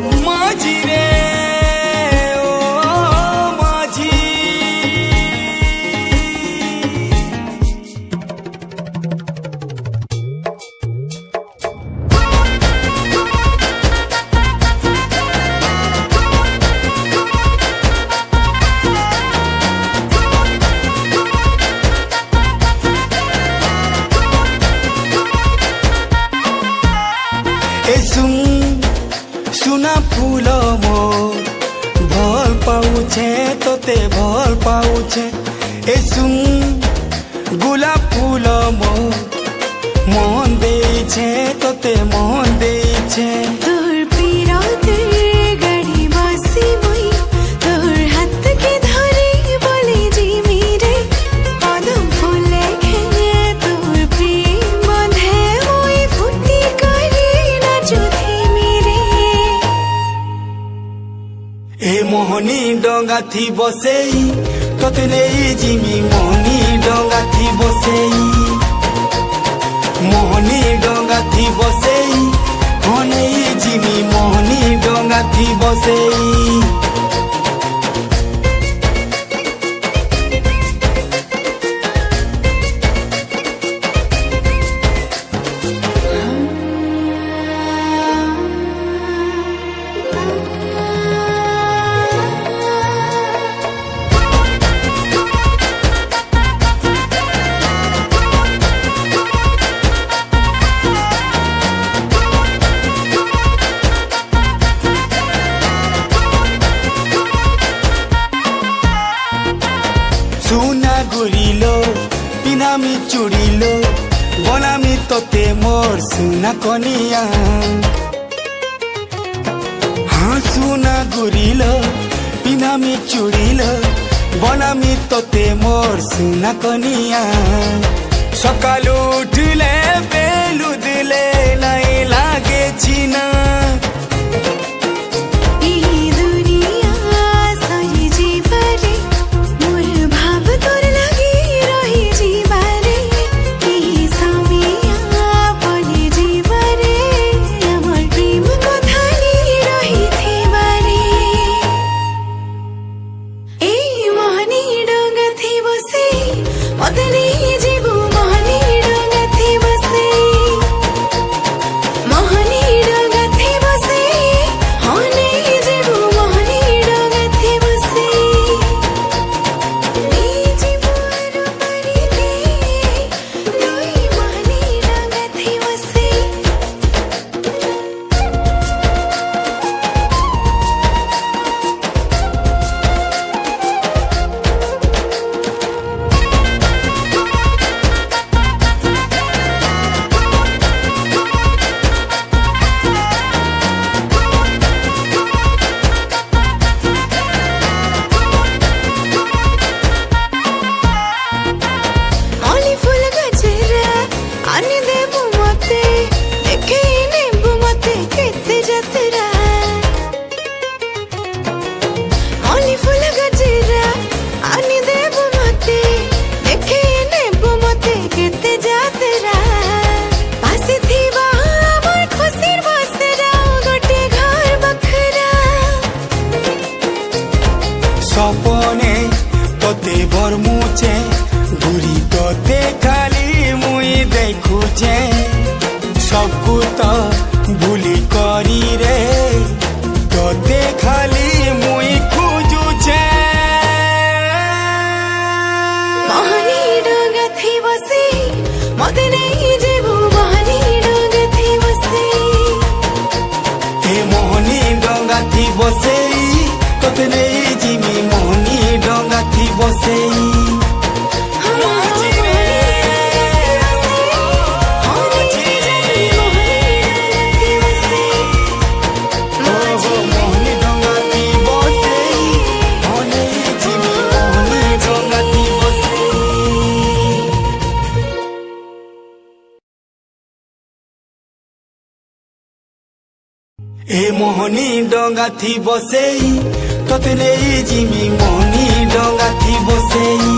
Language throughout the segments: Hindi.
माझी रे ओ माझी सुना फूल मो भल पाउछे तोते भल पाउछे ए सुन गुलाब फूल मो मन देइछे तोते मन देइछे तोर पीराते गाड़ी बासी मुई तोर हाथ के धरे बोले जी मेरे पदम फूले खेले तोर प्रेम बंधे मुई फुटी करे नाचुथी मेरे ए मोहनी डोंगा थी बसेई तोते नहीं जिमी मोहनी डोंगा थी बसेई मोहनी डोंगा थी बसेई होने जिमी मोहनी डोंगा थी बसेई सुना गुरिलो पिनामी चुड़िलो बनामी तोते मोर सुना कनिया हाँ सुना गुरिलो पिनामी चुड़िलो बनामी तोते मोर सुना कनिया सकालू उठले बेलू दिले नहीं लागे चिना सपने तोते बरमुचे घुरी तोते खाली मुई देखुचे सबको तो भूली करी रे तोते खाली मुई खोजुचे मोहनी डोंगा थी बसे मते नहीं जेबू मोहनी डोंगा थी बसे ए मोहनी डोंगा थी बसे तोते नहीं जिमी मोहनी डोंगा थी बसेई ए मोहनी डोंगा थी बसेई तोते नहीं जिमी मोहनी डोंगा थी बसेई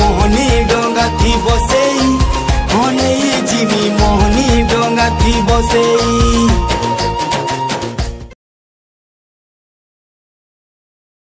मोहनी डोंगा थी बसेई होने जिमी मोहनी डोंगा थी बसेई।